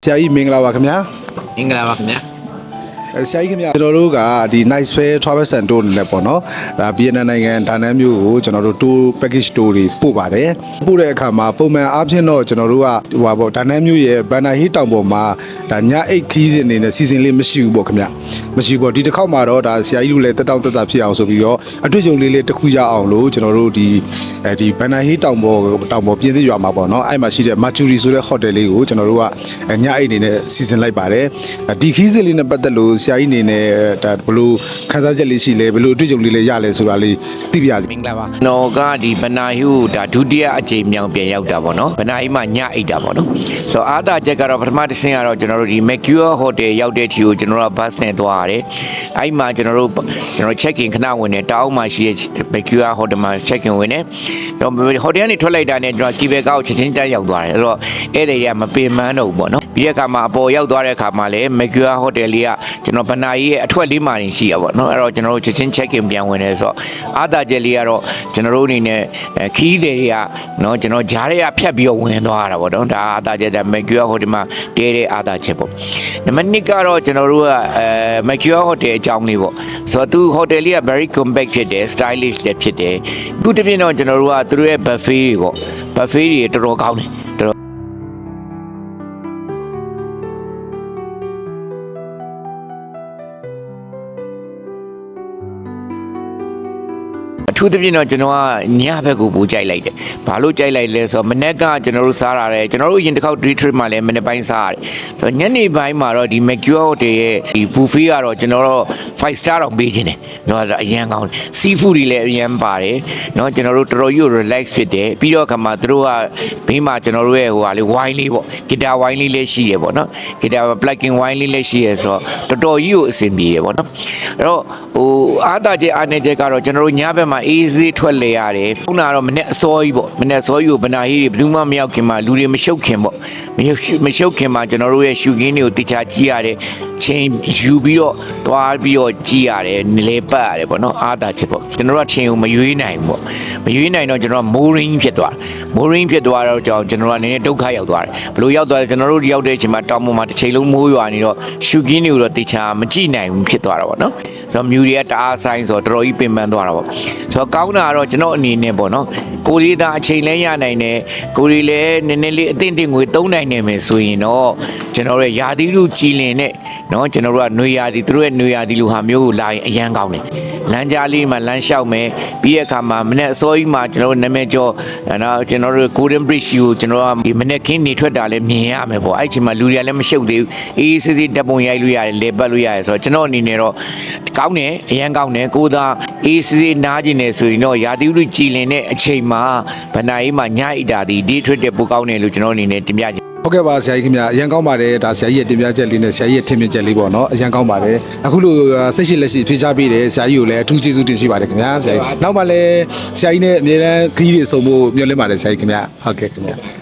ဆရာကြီးမင်္ဂလာပါခင်ဗျာမင်္ဂလာပါခင်ဗျာဆရာကြီးခင်ဗျာကျွန်တော်တို့ကဒီ Nice Fair Travel Center တို့နဲ့ပေါ့နော်ဒါဗီယက်နမ်နိုင်ငံဒါနန်မြို့ကိုကျွန်တော်တို့ tour package tour တွေပို့ပါတယ်ပို့တဲ့အခါမှာပုံမှန်အားဖြင့်တော့ကျွန်တော်တို့ကဟိုပါပေါ့ဒါနန်မြို့ရဲ့ဘန်နာဟီတောင်ပေါ်မှာဒါညအိတ်ခီးစဉ်နေနဲ့စီစဉ်လေးမရှိဘူးပေါ့ခင်ဗျာမရှိဘူးပေါ့ဒီတစ်ခေါက်မှာတော့ဒါဆရာကြီးတို့လည်းတက်တောင့်တက်တာဖြစ်အောင်ဆိုပြီးတော့အတွေ့အကြုံလေးတစ်ခုရအောင်လို့ကျွန်တော်တို့ဒီဘန်နာဟီတောင်ပေါ်ပြင်းသေးရွာမှာပေါ့နော်အဲ့မှာရှိတဲ့ Mercury ဆိုတဲ့ hotel လေးကိုကျွန်တော်တို့ကညအိတ်နေနဲ့စီစဉ်လိုက်ပါတယ်ဒီခီးစဉ်လေးနဲ့ပတ်သက်လို့ဆရာကြီးနေနဲ့ဒါဘလို့ခန်းစားချက်လေးရှိလဲဘလို့အတွေ့အကြုံလေးလည်းရလဲဆိုတာလေးသိပြရစီမင်္ဂလာပါနော်ကဒီဘနာဟူဒါဒုတိယအကြိမ်မြောင်ပြန်ရောက်တာပေါ့နော်ဘနာဟီမှာညအိတ်တာပေါ့နော်ဆိုတော့အားသာချက်ကတော့ပထမတစ်ဆင့်ကတော့ကျွန်တော်တို့ဒီ Mercure Hotel ရောက်တဲ့ထီကိုကျွန်တော်တို့ဘတ်နဲ့သွားရတယ်အဲ့မှာကျွန်တော်တို့ check in ခဏဝင်တယ်တောင်းမှရှိတဲ့ Mercure Hotel မှာ check in ဝင်တယ်တော့ hotel ကနေထွက်လိုက်တာနဲ့ကျွန်တော် Quebec ကိုချက်ချင်းတက်ရောက်သွားတယ်အဲ့တော့အဲ့ဒီကမပင်မန်းတော့ဘူးပေါ့နော်ပြီးတဲ့အခါမှာအပေါ်ရောက်သွားတဲ့အခါမှာလည်း Mercure Hotel လေးကကျွန်တော်ဘနာဟီရဲ့အထွက်လေးမှနေရှိရပါတော့အဲ့တော့ကျွန်တော်တို့ချက်ချင်း check in ပြန်ဝင်တယ်ဆိုတော့အားသာချက်လေးကတော့ကျွန်တော်တို့အနေနဲ့ခီးတွေကနော်ကျွန်တော်ဂျားတွေကဖြတ်ပြီးတော့ဝင်သွားတာပေါ့နော်ဒါအားသာချက်ဒါ Mercure Hotel မှာတဲတဲ့အားသာချက်ပေါ့နံပါတ်1ကတော့ကျွန်တော်တို့ကMercure Hotel အကြောင်းလေးပေါ့ဆိုတော့သူ hotel လေးက very compact ဖြစ်တယ် stylish လည်းဖြစ်တယ်အခုတပြင်းတော့ကျွန်တော်တို့ကသူတို့ရဲ့ buffet တွေပေါ့ buffet တွေတော်တော်ကောင်းတယ်အထူးသဖြင့်တော့ကျွန်တော်ကညဘက်ကိုပို့ကြိုက်လိုက်တယ်။ဘာလို့ကြိုက်လိုက်လဲဆိုတော့မနေ့ကကျွန်တော်တို့စားရတယ်ကျွန်တော်တို့ရင်တစ်ခေါက် day trip မှာလည်းမနေ့ပိုင်းစားရတယ်။ဆိုတော့ညနေပိုင်းမှာတော့ဒီ Mercure Hotel ရဲ့ဒီ buffet ကတော့ကျွန်တော်တို့5 star တော့ပေးခြင်းတယ်။တော့အရန်ကောင်းတယ်။ seafood တွေလည်းအရန်ပါတယ်။เนาะကျွန်တော်တို့တော်တော်ကြီး relax ဖြစ်တယ်။ပြီးတော့ခါမှာသူတို့ကဘေးမှာကျွန်တော်တို့ရဲ့ဟိုဟာလေး wine လေးပေါ့။ guitar wine လေးလည်းရှိရပေါ့နော်။ guitar plucking wine လေးလည်းရှိရဆိုတော့တော်တော်ကြီးကိုအဆင်ပြေရပေါ့နော်။အဲ့တော့ဟိုအားသာချက်အားနေချက်ကတော့ကျွန်တော်တို့ညဘက်မှာအေးစေးထွက်လေရတယ်ခုနကတော့မနေ့အစောကြီးပေါ့မနေ့အစောကြီးကိုဘနာဟီတွေဘယ်သူမှမရောက်ခင်မှာလူတွေမရှုပ်ခင်ပေါ့မရှုပ်ခင်မှာကျွန်တော်တို့ရဲ့ရှူကင်းတွေကိုတခြားကြည့်ရတယ်ချင်းယူပြီးတော့သွားပြီးတော့ကြည့်ရတယ်လေပတ်ရတယ်ပေါ့နော်အားသာချက်ပေါ့ကျွန်တော်တို့ချင်းကိုမရွေးနိုင်ဘူးပေါ့မရွေးနိုင်တော့ကျွန်တော်ကမိုးရင်းဖြစ်သွားတော့ကြောင့်ကျွန်တော်ကနည်းနည်းဒုက္ခရောက်သွားတယ်ဘလို့ရောက်သွားကျွန်တော်တို့ရောက်တဲ့အချိန်မှာတောင်ပေါ်မှာတစ်ချိန်လုံးမိုးရွာနေတော့ရှူကင်းတွေကိုတော့တခြားမကြည့်နိုင်ဘူးဖြစ်သွားတာပေါ့နော်ဆိုတော့မြူတွေကတအားဆိုင်ဆိုတော့တော်တော်ကြီးပင်ပန်းသွားတာပေါ့ဆိုတော့ကောင်းတာကတော့ကျွန်တော်အနေနဲ့ပေါ့နော်ကိုရီးသားအချိန်လဲရနိုင်တယ်ကိုရီလည်းနည်းနည်းလေးအသင့်တင်ငွေသုံးနိုင်နေမယ်ဆိုရင်တော့ကျွန်တော်ရဲ့ယာသီလူကြည်လင်နဲ့နော်ကျွန်တော်တို့ကຫນွေယာသီသူတို့ရဲ့ຫນွေယာသီလူဟာမျိုးကိုလာရင်အရန်ကောင်းတယ်လမ်းကြားလေးမှာလမ်းလျှောက်မယ်ပြီးတဲ့အခါမှာမနေ့အစောကြီးမှာကျွန်တော်တို့နာမည်ကျော်နော်ကျွန်တော်တို့ Golden Bridge ကိုကျွန်တော်ကဒီမနေ့ခင်းနေထွက်တာလည်းမြင်ရမယ်ပေါ့အဲ့ချိန်မှာလူတွေကလည်းမရှုပ်သေးဘူးအေးစစ်စစ်ဓာတ်ပုံရိုက်လို့ရတယ်လေပတ်လို့ရတယ်ဆိုတော့ကျွန်တော်အနေနဲ့တော့ကောင်းတယ်အရန်ကောင်းတယ်ကိုသာအေးစစ်စစ်နားကျင်နေဆိုရင်တော့ယာသီလူကြည်လင်တဲ့အချိန်မှာဗနာရေးမှာညအိတာဒီ day trip တဲ့ပိုကောင်းတယ်လို့ကျွန်တော်အနေနဲ့တင်ပြချင်ဟုတ်ကဲ့ပါဆရာကြီးခင်ဗျာအရန်ကောင်းပါတယ်ဒါဆရာကြီးရဲ့တင်ပြချက်လေးနဲ့ဆရာကြီးရဲ့ထင်မြင်ချက်လေးပေါ့နော်အရန်ကောင်းပါတယ်အခုလိုစိတ်ရှိလက်ရှိဖြေချပေးတယ်ဆရာကြီးကိုလည်းအထူးကျေးဇူးတင်ရှိပါတယ်ခင်ဗျာဆရာကြီးနောက်မှလည်းဆရာကြီးနဲ့အမြဲတမ်းခရီးတွေဆုံဖို့မျှော်လင့်ပါတယ်ဆရာကြီးခင်ဗျာဟုတ်ကဲ့ခင်ဗျာ